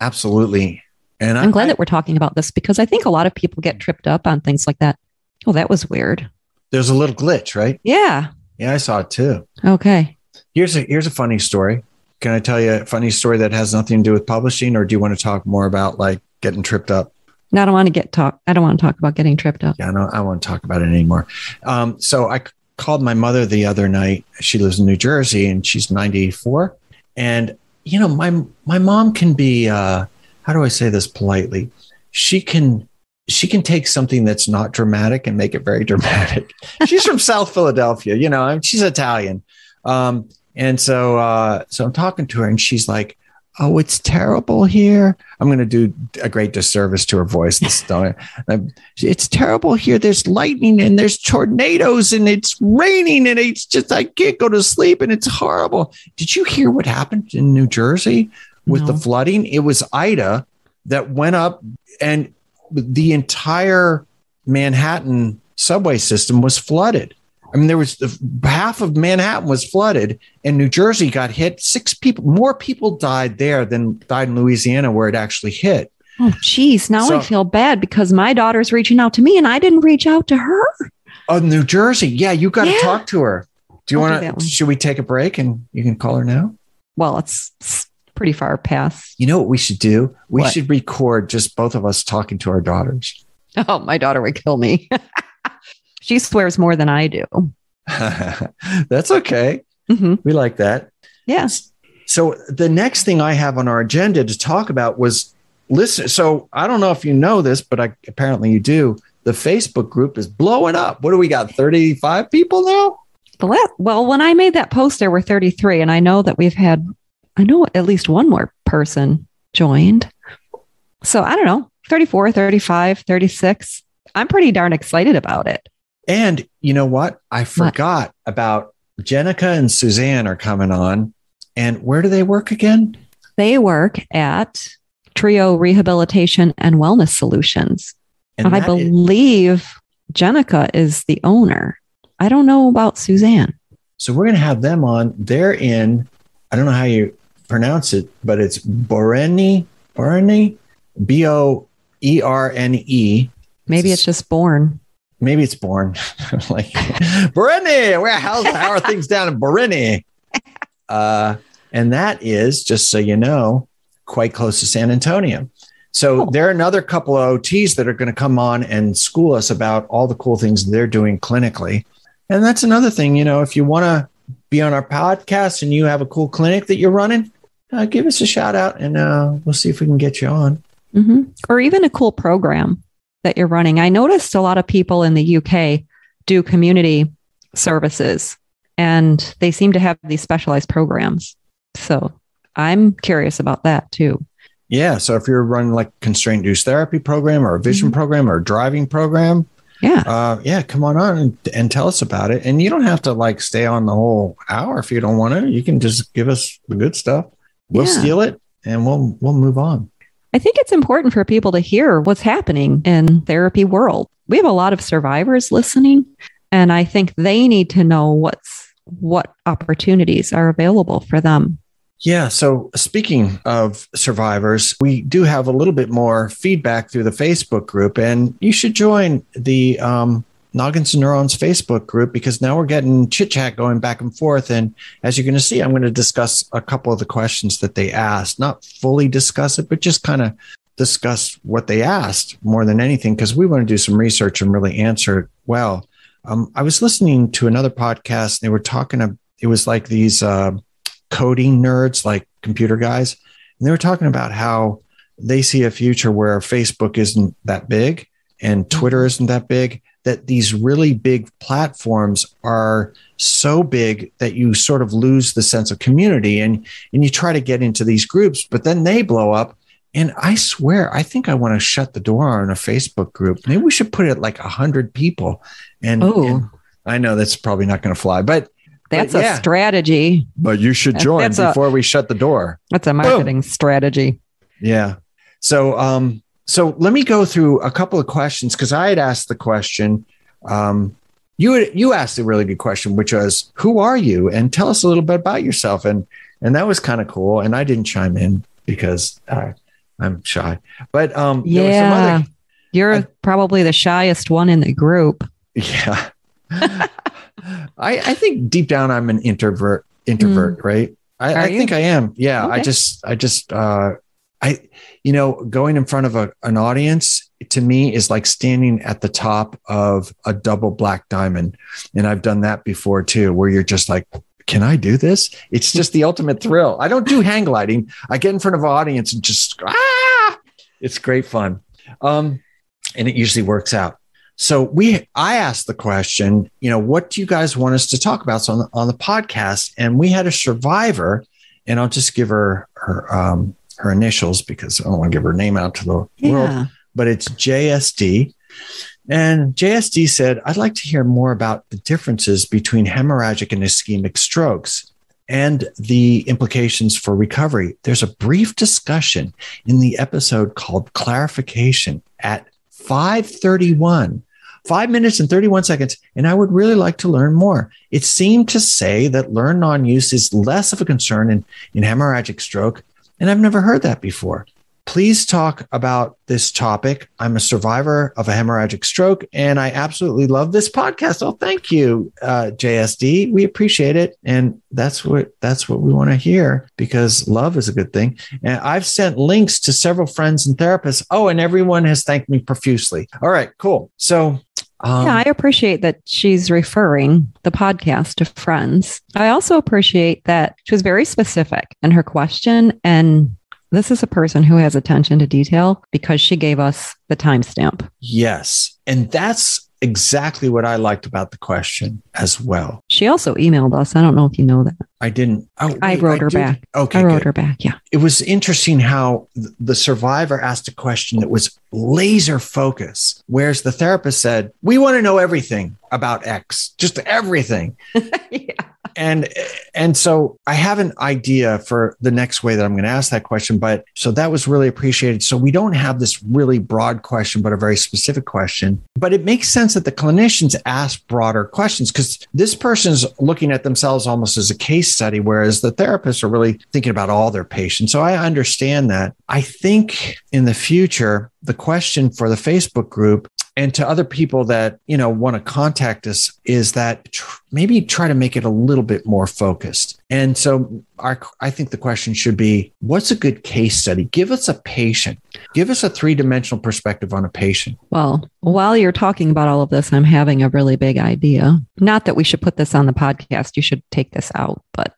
Absolutely. And I'm glad that we're talking about this, because I think a lot of people get tripped up on things like that. Oh, that was weird. There's a little glitch, right? Yeah. Yeah, I saw it too. Okay. Here's a funny story. Can I tell you a funny story that has nothing to do with publishing, or do you want to talk more about like getting tripped up? No, I don't want to talk about getting tripped up. Yeah, no, I don't want to talk about it anymore. So I called my mother the other night. She lives in New Jersey and she's 94. And you know, my mom can be, how do I say this politely? She can take something that's not dramatic and make it very dramatic. She's from South Philadelphia, you know, she's Italian. And so I'm talking to her and she's like, "Oh, it's terrible here." I'm going to do a great disservice to her voice. It's terrible here. There's lightning and there's tornadoes and it's raining and it's just, I can't go to sleep and it's horrible. Did you hear what happened in New Jersey with the flooding? It was Ida that went up, and the entire Manhattan subway system was flooded. I mean, there was half of Manhattan was flooded, and New Jersey got hit. 6 people, more people died there than died in Louisiana, where it actually hit. Oh, geez. Now I feel bad because my daughter's reaching out to me and I didn't reach out to her. Oh, New Jersey. Yeah, you got to talk to her. Do you want to? Should we take a break and you can call her now? Well, it's pretty far past. You know what we should do? We should record just both of us talking to our daughters. Oh, my daughter would kill me. She swears more than I do. That's okay. We like that. Yes. So the next thing I have on our agenda to talk about was listen. So I don't know if you know this, but apparently you do. The Facebook group is blowing up. What do we got? 35 people now? Well, when I made that post, there were 33. And I know that I know at least one more person joined. So I don't know, 34, 35, 36. I'm pretty darn excited about it. And you know what? I forgot about Jenica and Suzanne are coming on. And where do they work again? They work at Trio Rehabilitation and Wellness Solutions. And I believe Jenica is the owner. I don't know about Suzanne. So we're going to have them on. They're in, I don't know how you pronounce it, but it's Borene, Borene. Maybe it's just Born. Maybe it's Born. Like Borene. How are things down in Borene? And that is, just so you know, quite close to San Antonio. So there are another couple of OTs that are going to come on and school us about all the cool things they're doing clinically. And that's another thing, you know, if you want to be on our podcast and you have a cool clinic that you're running, give us a shout out and we'll see if we can get you on. Mm-hmm. Or even a cool program that you're running. I noticed a lot of people in the UK do community services, and they seem to have these specialized programs. So I'm curious about that too. Yeah. So if you're running like constraint-induced therapy program or a vision program or a driving program, come on and tell us about it. And you don't have to like stay on the whole hour if you don't want to. You can just give us the good stuff. We'll steal it and we'll move on. I think it's important for people to hear what's happening in therapy world. We have a lot of survivors listening, and I think they need to know what opportunities are available for them. Yeah. So speaking of survivors, we do have a little bit more feedback through the Facebook group, and you should join the Noggins and Neurons Facebook group, because now we're getting chit chat going back and forth. And as you're going to see, I'm going to discuss a couple of the questions that they asked, not fully discuss it, but just kind of discuss what they asked more than anything, because we want to do some research and really answer it well. I was listening to another podcast, and they were talking, it was like these coding nerds, like computer guys. And they were talking about how they see a future where Facebook isn't that big and Twitter isn't that big, that these really big platforms are so big that you sort of lose the sense of community, and you try to get into these groups, but then they blow up. And I swear, I think I want to shut the door on a Facebook group. Maybe we should put it like 100 people. And I know that's probably not going to fly, but that's a strategy. But you should join before we shut the door. That's a marketing strategy. Yeah. So, so let me go through a couple of questions, because I had asked the question. You asked a really good question, which was, "Who are you?" and tell us a little bit about yourself. And that was kind of cool. And I didn't chime in because I'm shy. But there was some other. You're probably the shyest one in the group. Yeah. I think deep down I'm an introvert, right? I think I am. Yeah. Okay. Going in front of an audience to me is like standing at the top of a double black diamond. And I've done that before too, where you're just like, can I do this? It's just the ultimate thrill. I don't do hang gliding. I get in front of an audience and just, it's great fun. And it usually works out. So I asked the question, what do you guys want us to talk about on the podcast? And we had a survivor, and I'll just give her initials because I don't want to give her name out to the world, but it's JSD. And JSD said, "I'd like to hear more about the differences between hemorrhagic and ischemic strokes and the implications for recovery. There's a brief discussion in the episode called Clarification at 5:31. 5 minutes and 31 seconds, and I would really like to learn more. It seemed to say that learned non-use is less of a concern in hemorrhagic stroke, and I've never heard that before. Please talk about this topic. I'm a survivor of a hemorrhagic stroke, and I absolutely love this podcast." Oh, thank you, JSD. We appreciate it, and that's what we want to hear, because love is a good thing. And I've sent links to several friends and therapists. Oh, and everyone has thanked me profusely. All right, cool. So. I appreciate that she's referring the podcast to friends. I also appreciate that she was very specific in her question, and this is a person who has attention to detail because she gave us the timestamp. Yes. And that's exactly what I liked about the question as well. She also emailed us. I don't know if you know that. I didn't. I wrote her back. Okay. I wrote her back. Yeah. It was interesting how the survivor asked a question that was laser focus, whereas the therapist said, "We want to know everything about X, just everything." Yeah. And so I have an idea for the next way that I'm going to ask that question, but so that was really appreciated. So we don't have this really broad question, but a very specific question, but it makes sense that the clinicians ask broader questions, because this person's looking at themselves almost as a case study, whereas the therapists are really thinking about all their patients. So I understand that. I think in the future, the question for the Facebook group and to other people that, want to contact us is that maybe try to make it a little bit more focused. And so I think the question should be, what's a good case study? Give us a patient Give us a three-dimensional perspective on a patient. Well, while you're talking about all of this, I'm having a really big idea. Not that we should put this on the podcast. You should take this out. But,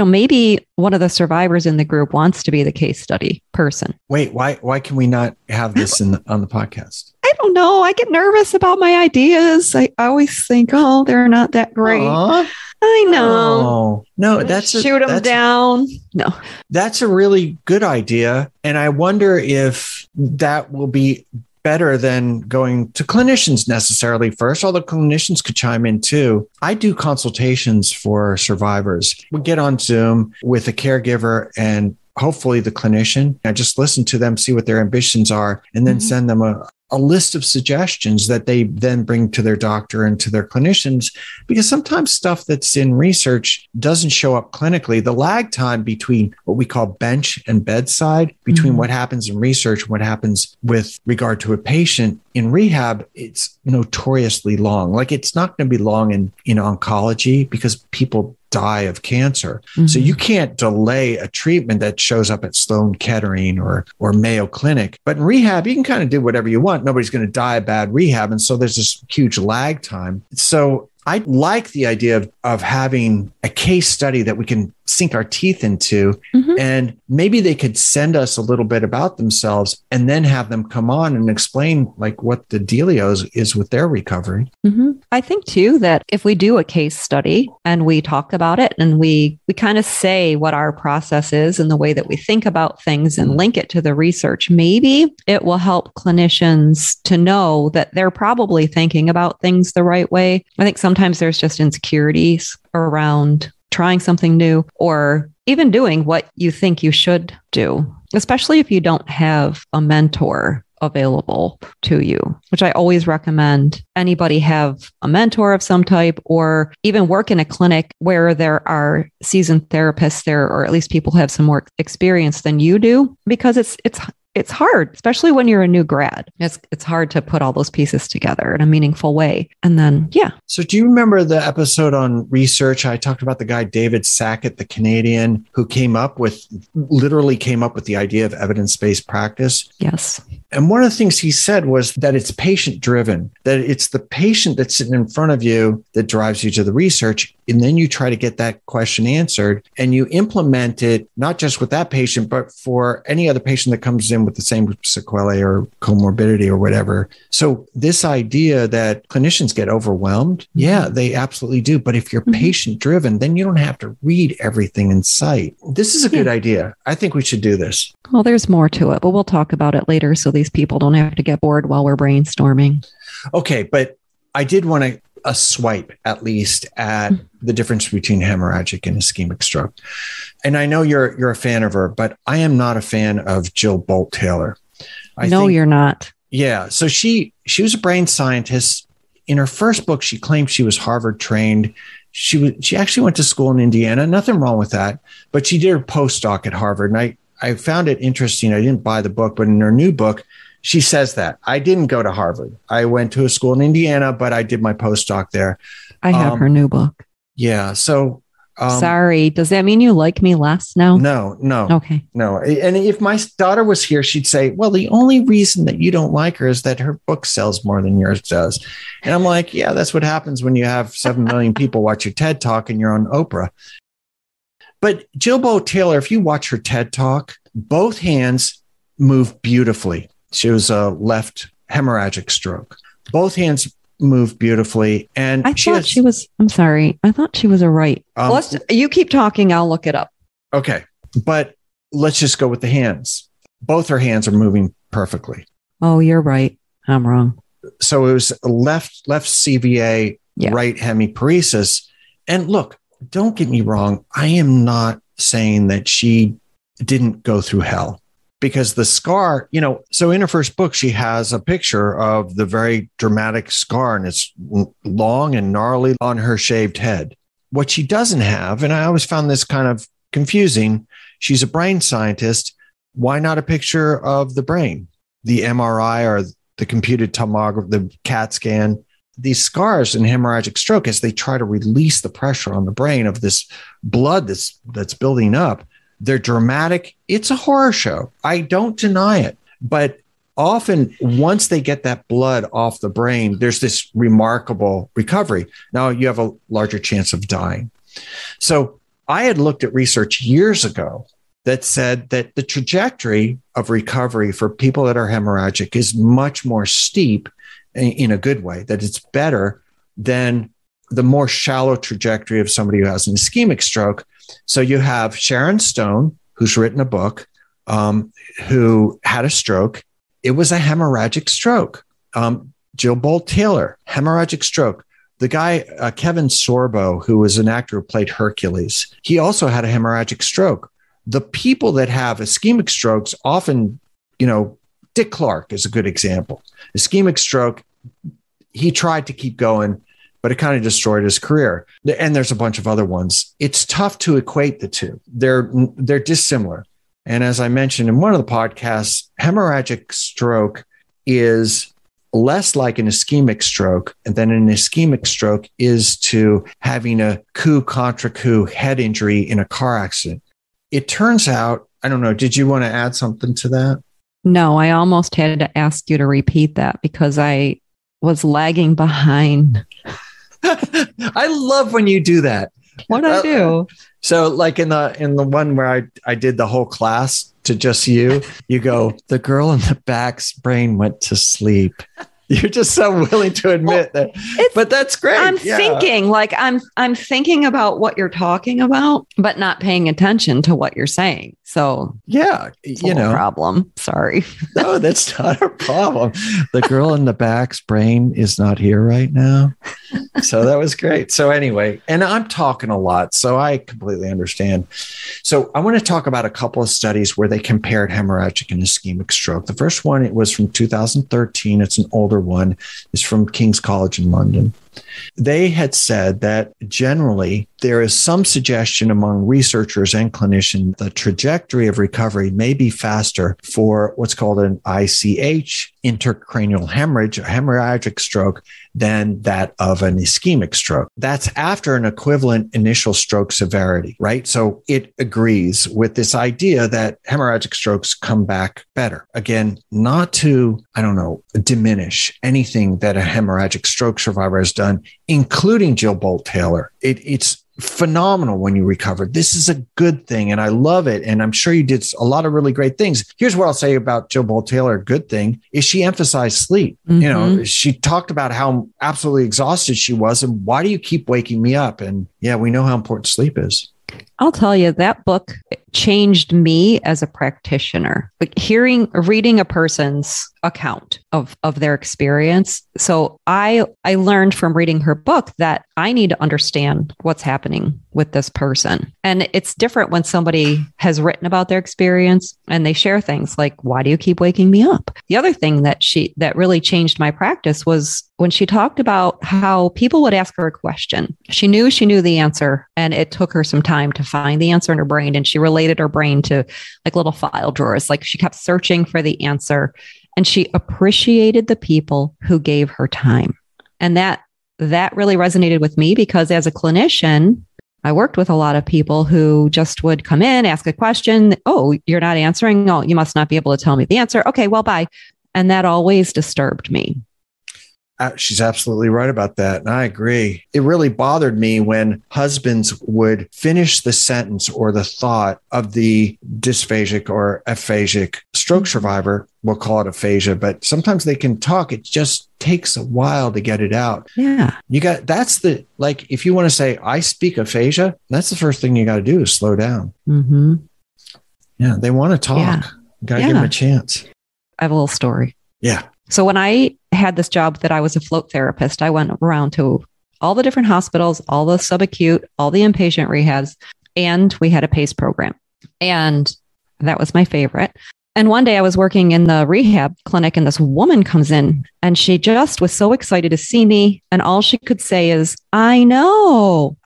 maybe one of the survivors in the group wants to be the case study person. Wait, why can we not have this on the podcast? I don't know. I get nervous about my ideas. I always think, they're not that great. Aww. I know. No, shoot them down. No, that's a really good idea. And I wonder if that will be better than going to clinicians necessarily first, although clinicians could chime in too. I do consultations for survivors. We get on Zoom with a caregiver and hopefully the clinician. I just listen to them, see what their ambitions are, and then send them a list of suggestions that they then bring to their doctor and to their clinicians, because sometimes stuff that's in research doesn't show up clinically. The lag time between what we call bench and bedside, between what happens in research and what happens with regard to a patient in rehab, it's notoriously long. Like, it's not going to be long in oncology because people die of cancer. So you can't delay a treatment that shows up at Sloan Kettering or Mayo Clinic. But in rehab, you can kind of do whatever you want. Nobody's going to die of bad rehab. And so there's this huge lag time. So I like the idea of having a case study that we can sink our teeth into, and maybe they could send us a little bit about themselves and then have them come on and explain like what the dealio is with their recovery. I think too that if we do a case study and we talk about it and we kind of say what our process is and the way that we think about things and link it to the research, maybe it will help clinicians to know that they're probably thinking about things the right way. I think sometimes there's just insecurities around trying something new or even doing what you think you should do, especially if you don't have a mentor available to you, which I always recommend anybody have a mentor of some type, or even work in a clinic where there are seasoned therapists there, or at least people who have some more experience than you do, because it's hard, especially when you're a new grad. It's hard to put all those pieces together in a meaningful way. And then, So do you remember the episode on research? I talked about the guy, David Sackett, the Canadian, who literally came up with the idea of evidence-based practice. Yes. And one of the things he said was that it's patient-driven, that it's the patient that's sitting in front of you that drives you to the research. And then you try to get that question answered and you implement it, not just with that patient, but for any other patient that comes in with the same sequelae or comorbidity or whatever. So this idea that clinicians get overwhelmed, they absolutely do. But if you're patient-driven, then you don't have to read everything in sight. This is a good idea. I think we should do this. Well, there's more to it, but we'll talk about it later so these people don't have to get bored while we're brainstorming. Okay, but I did want a swipe at least at the difference between hemorrhagic and ischemic stroke. And I know you're a fan of her, but I am not a fan of Jill Bolt Taylor. You're not. Yeah. So she was a brain scientist. In her first book, she claimed she was Harvard trained. She actually went to school in Indiana. Nothing wrong with that. But she did her postdoc at Harvard. And I found it interesting. I didn't buy the book, but in her new book, she says that I didn't go to Harvard. I went to a school in Indiana, but I did my postdoc there. I have her new book. Yeah. So sorry. Does that mean you like me less now? No. Okay. No. And if my daughter was here, she'd say, well, the only reason that you don't like her is that her book sells more than yours does. And I'm like, yeah, that's what happens when you have 7 million people watch your TED Talk and you're on Oprah. But Jill Bolt Taylor, if you watch her TED Talk, both hands move beautifully. She was a left hemorrhagic stroke. Both hands move beautifully. And I'm sorry. I thought she was a right. You keep talking. I'll look it up. Okay. But let's just go with the hands. Both her hands are moving perfectly. Oh, you're right. I'm wrong. So it was left CVA, right hemiparesis. And look, don't get me wrong. I am not saying that she didn't go through hell. Because the scar, so in her first book, she has a picture of the very dramatic scar, and it's long and gnarly on her shaved head. What she doesn't have, and I always found this kind of confusing, she's a brain scientist. Why not a picture of the brain, the MRI or the computed tomography, the CAT scan? These scars in hemorrhagic stroke, as they try to release the pressure on the brain of this blood that's building up, they're dramatic. It's a horror show. I don't deny it. But often once they get that blood off the brain, there's this remarkable recovery. Now you have a larger chance of dying. So I had looked at research years ago that said that the trajectory of recovery for people that are hemorrhagic is much more steep in a good way, that it's better than the more shallow trajectory of somebody who has an ischemic stroke. So you have Sharon Stone, who's written a book, who had a stroke. It was a hemorrhagic stroke. Jill Bolt Taylor, hemorrhagic stroke. The guy, Kevin Sorbo, who was an actor who played Hercules, he also had a hemorrhagic stroke. The people that have ischemic strokes often, Dick Clark is a good example. Ischemic stroke, he tried to keep going, but it kind of destroyed his career. And there's a bunch of other ones. It's tough to equate the two. They're dissimilar. And as I mentioned in one of the podcasts, hemorrhagic stroke is less like an ischemic stroke, and then an ischemic stroke is to having a coup contra coup head injury in a car accident. It turns out, I don't know, did you want to add something to that? No, I almost had to ask you to repeat that because I was lagging behind. I love when you do that. What'd I do? So like in the one where I did the whole class to just you go, the girl in the back's brain went to sleep. You're just so willing to admit that, but that's great. I'm thinking I'm thinking about what you're talking about, but not paying attention to what you're saying. So yeah, problem. Sorry. No, that's not a problem. The girl in the back's brain is not here right now. So that was great. So anyway, and I'm talking a lot, so I completely understand. So I want to talk about a couple of studies where they compared hemorrhagic and ischemic stroke. The first one, it was from 2013. It's an older one. It's from King's College in London. They had said that generally there is some suggestion among researchers and clinicians the trajectory of recovery may be faster for what's called an ICH, intracranial hemorrhage, a hemorrhagic stroke, than that of an ischemic stroke. That's after an equivalent initial stroke severity, right? So it agrees with this idea that hemorrhagic strokes come back better. Again, not to, diminish anything that a hemorrhagic stroke survivor has done, including Jill Bolt Taylor. It's phenomenal when you recover. This is a good thing, and I love it. And I'm sure you did a lot of really great things. Here's what I'll say about Jill Bolt Taylor. A good thing is she emphasized sleep. Mm-hmm. She talked about how absolutely exhausted she was, and why do you keep waking me up? And yeah, we know how important sleep is. I'll tell you, that book changed me as a practitioner. Reading a person's account of their experience. So I learned from reading her book that I need to understand what's happening with this person. And it's different when somebody has written about their experience and they share things like, why do you keep waking me up? The other thing that really changed my practice was when she talked about how people would ask her a question. She knew the answer, and it took her some time to find the answer in her brain. And she related her brain to like little file drawers. Like she kept searching for the answer, and she appreciated the people who gave her time. And that really resonated with me because as a clinician, I worked with a lot of people who just would come in, ask a question. Oh, you're not answering. Oh, you must not be able to tell me the answer. Okay, well, bye. And that always disturbed me. She's absolutely right about that. And I agree. It really bothered me when husbands would finish the sentence or the thought of the dysphagic or aphasic stroke survivor. We'll call it aphasia, but sometimes they can talk. It just takes a while to get it out. Yeah. If you want to say, I speak aphasia, that's the first thing you got to do is slow down. Mm-hmm. Yeah. They want to talk. Yeah. You got to give them a chance. I have a little story. Yeah. So when I had this job that I was a float therapist, I went around to all the different hospitals, all the subacute, all the inpatient rehabs, and we had a PACE program. And that was my favorite. And one day I was working in the rehab clinic and this woman comes in and she just was so excited to see me. And all she could say is, I know.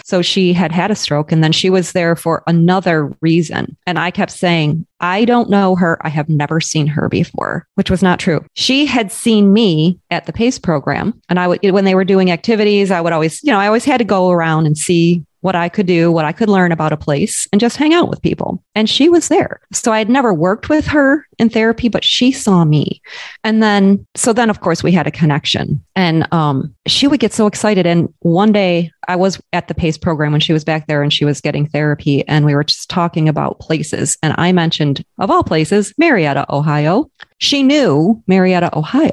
So she had had a stroke and then she was there for another reason. And I kept saying, I don't know her. I have never seen her before, which was not true. She had seen me at the PACE program. And when they were doing activities, I always had to go around and see what I could do, what I could learn about a place and just hang out with people. And she was there. So I had never worked with her in therapy, but she saw me. And then of course we had a connection, and she would get so excited. And one day I was at the PACE program when she was back there and she was getting therapy, and we were just talking about places. And I mentioned, of all places, Marietta, Ohio. She knew Marietta, Ohio.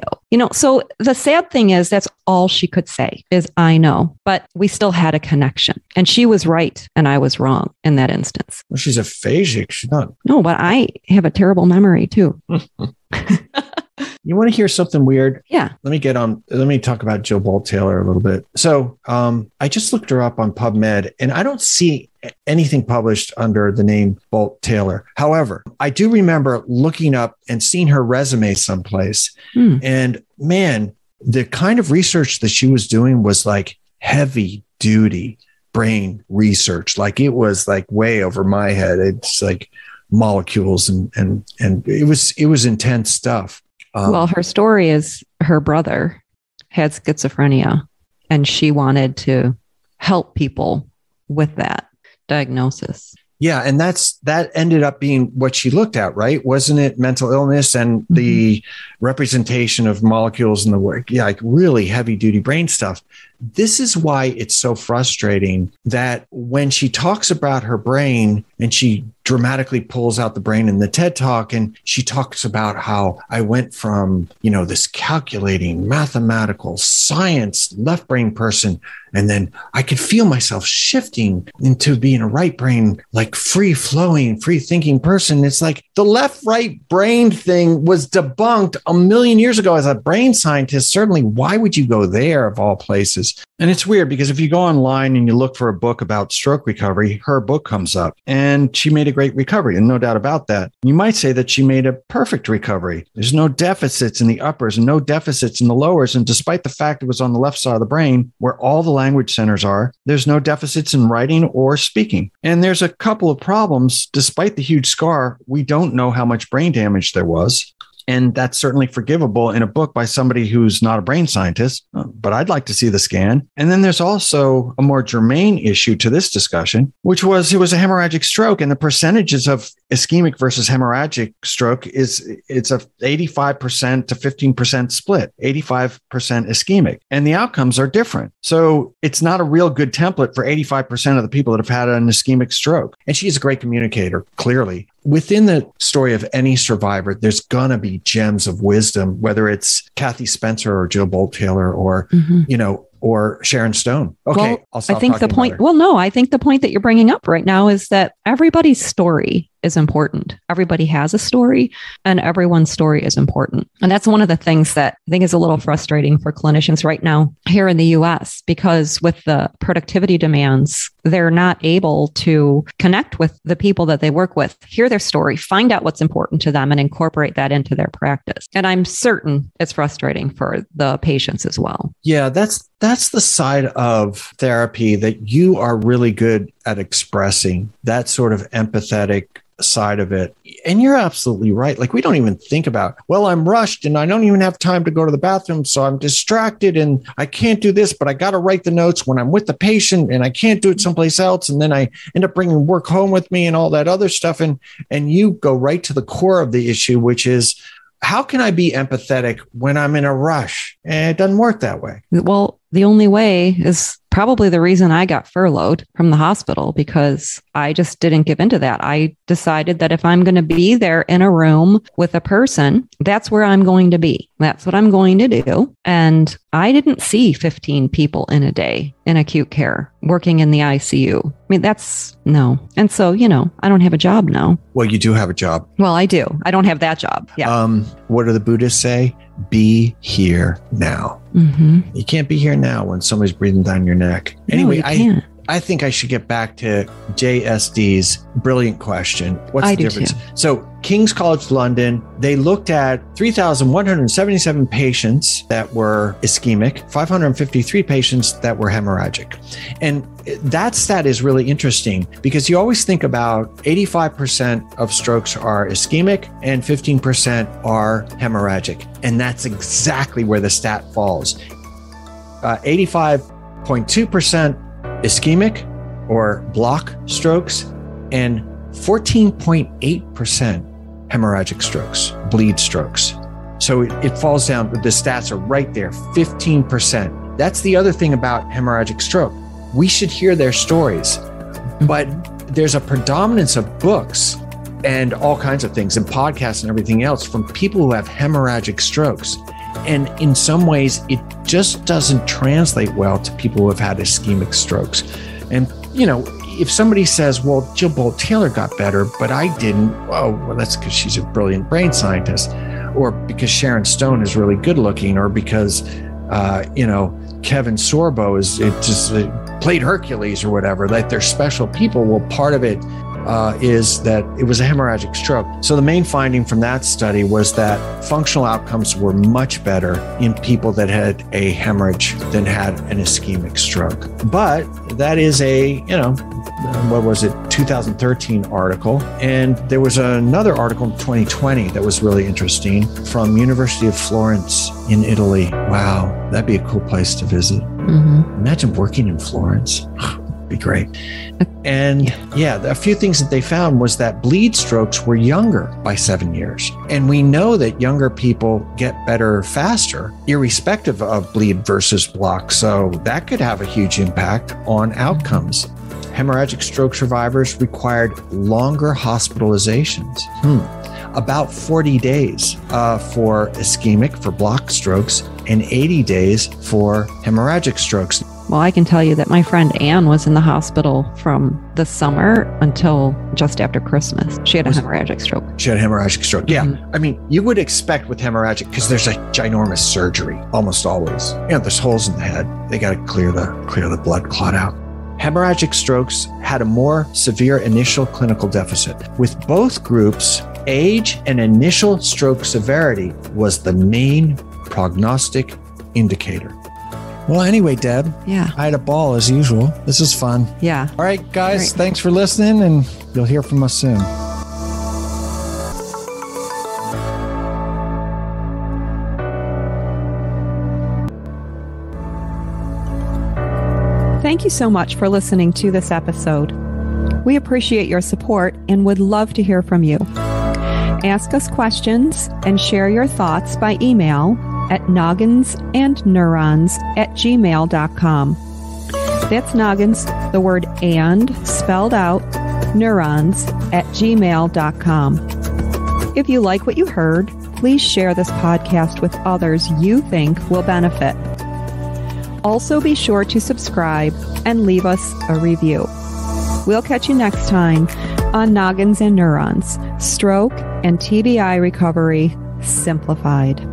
So the sad thing is that's all she could say is, I know, but we still had a connection, and she was right and I was wrong in that instance. Well, she's aphasic. She's not. No, but I have a terrible memory too. You want to hear something weird? Yeah. Let me talk about Jill Bolt Taylor a little bit. So I just looked her up on PubMed, and I don't see anything published under the name Bolt Taylor. However, I do remember looking up and seeing her resume someplace. And man, the kind of research that she was doing was like heavy duty brain research. Like it was like way over my head. It's like molecules and it was intense stuff. Well, her story is her brother had schizophrenia, and she wanted to help people with that diagnosis. Yeah. And that ended up being what she looked at, right? Wasn't it mental illness and the representation of molecules in the work? Yeah, like really heavy duty brain stuff. This is why it's so frustrating that when she talks about her brain and she dramatically pulls out the brain in the TED Talk, and she talks about how I went from, this calculating mathematical science left brain person, and then I could feel myself shifting into being a right brain, like free flowing, free thinking person. It's like the left right brain thing was debunked a million years ago. As a brain scientist, certainly, why would you go there of all places? And it's weird because if you go online and you look for a book about stroke recovery, her book comes up, and she made a great recovery, and no doubt about that. You might say that she made a perfect recovery. There's no deficits in the uppers and no deficits in the lowers. And despite the fact it was on the left side of the brain where all the language centers are, there's no deficits in writing or speaking. And there's a couple of problems. Despite the huge scar, we don't know how much brain damage there was. And that's certainly forgivable in a book by somebody who's not a brain scientist, but I'd like to see the scan. And then there's also a more germane issue to this discussion, which was it was a hemorrhagic stroke, and the percentages of ischemic versus hemorrhagic stroke it's a 85% to 15% split, 85% ischemic, and the outcomes are different. So it's not a real good template for 85% of the people that have had an ischemic stroke. And she's a great communicator, clearly. Within the story of any survivor, there's going to be gems of wisdom, whether it's Kathy Spencer or Jill Bolt Taylor or, or Sharon Stone. Okay, well, I'll stop I think the talking point, about her. well, no, I think the point that you're bringing up right now is that everybody's story is important. Everybody has a story, and everyone's story is important. And that's one of the things that I think is a little frustrating for clinicians right now here in the US, because with the productivity demands, they're not able to connect with the people that they work with, hear their story, find out what's important to them, and incorporate that into their practice. And I'm certain it's frustrating for the patients as well. Yeah, that's the side of therapy that you are really good at expressing, that sort of empathetic side of it. And you're absolutely right. Like, we don't even think about, well, I'm rushed and I don't even have time to go to the bathroom, so I'm distracted and I can't do this, but I got to write the notes when I'm with the patient and I can't do it someplace else. And then I end up bringing work home with me and all that other stuff. And you go right to the core of the issue, which is, how can I be empathetic when I'm in a rush? And it doesn't work that way. Well, the only way is probably the reason I got furloughed from the hospital, because I just didn't give into that. I decided that if I'm going to be there in a room with a person, that's where I'm going to be. That's what I'm going to do. And I didn't see 15 people in a day in acute care working in the ICU. I mean, that's no. And so, I don't have a job now. Well, you do have a job. Well, I do. I don't have that job. Yeah. What do the Buddhists say? Be here now. Mm-hmm. You can't be here now when somebody's breathing down your neck. Anyway, I think I should get back to JSD's brilliant question. What's the difference? Too. So King's College London, they looked at 3,177 patients that were ischemic, 553 patients that were hemorrhagic. And that stat is really interesting because you always think about 85% of strokes are ischemic and 15% are hemorrhagic. And that's exactly where the stat falls. 85.2% ischemic or block strokes and 14.8% hemorrhagic strokes, bleed strokes. So it falls down, the stats are right there, 15%. That's the other thing about hemorrhagic stroke. We should hear their stories, but there's a predominance of books and all kinds of things and podcasts and everything else from people who have hemorrhagic strokes. And in some ways, it just doesn't translate well to people who have had ischemic strokes. And, you know, if somebody says, well, Jill Bolt Taylor got better, but I didn't, well, that's because she's a brilliant brain scientist, or because Sharon Stone is really good looking, or because, Kevin Sorbo played Hercules or whatever, like they're special people. Well, part of it is that it was a hemorrhagic stroke. So the main finding from that study was that functional outcomes were much better in people that had a hemorrhage than had an ischemic stroke. But that is a, 2013 article. And there was another article in 2020 that was really interesting from University of Florence in Italy. Wow, that'd be a cool place to visit. Mm-hmm. Imagine working in Florence. Be great. And a few things that they found was that bleed strokes were younger by 7 years. And we know that younger people get better faster, irrespective of bleed versus block. So that could have a huge impact on outcomes. Hemorrhagic stroke survivors required longer hospitalizations. About 40 days for ischemic, for block strokes, and 80 days for hemorrhagic strokes. Well, I can tell you that my friend Anne was in the hospital from the summer until just after Christmas. She had a hemorrhagic stroke. She had a hemorrhagic stroke. Yeah. Mm-hmm. I mean, you would expect with hemorrhagic, because there's a ginormous surgery almost always. There's holes in the head. They got to clear the blood clot out. Hemorrhagic strokes had a more severe initial clinical deficit. With both groups, age and initial stroke severity was the main prognostic indicator. Well, anyway, Deb, I had a ball as usual. This is fun. Yeah. All right, guys, Thanks for listening, and you'll hear from us soon. Thank you so much for listening to this episode. We appreciate your support and would love to hear from you. Ask us questions and share your thoughts by email at NogginsAndNeurons@gmail.com. That's Noggins, the word and spelled out, neurons@gmail.com. If you like what you heard, please share this podcast with others you think will benefit. Also be sure to subscribe and leave us a review. We'll catch you next time on Noggins and Neurons, Stroke and TBI Recovery Simplified.